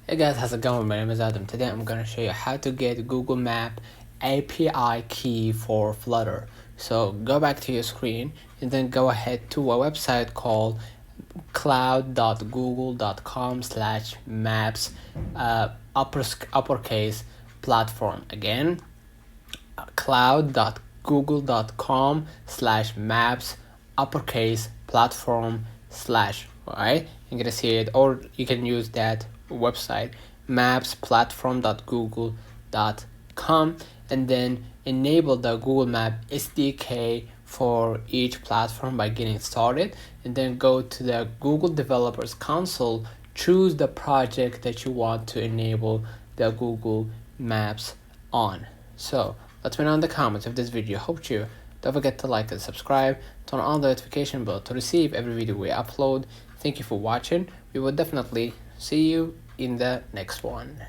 Hey guys, how's it going? My name is Adam. Today I'm gonna show you how to get Google Map API key for Flutter. So go back to your screen and then go ahead to a website called cloud.google.com/maps uppercase platform. Again, cloud.google.com/maps uppercase platform slash. Alright, you're gonna see it, or you can use that website mapsplatform.google.com and then enable the Google Map SDK for each platform by getting started, and then go to the Google Developers Console, choose the project that you want to enable the Google Maps on. So let me know in the comments of this video helped you. Don't forget to like and subscribe, turn on the notification bell to receive every video we upload. Thank you for watching. We will definitely see you in the next one.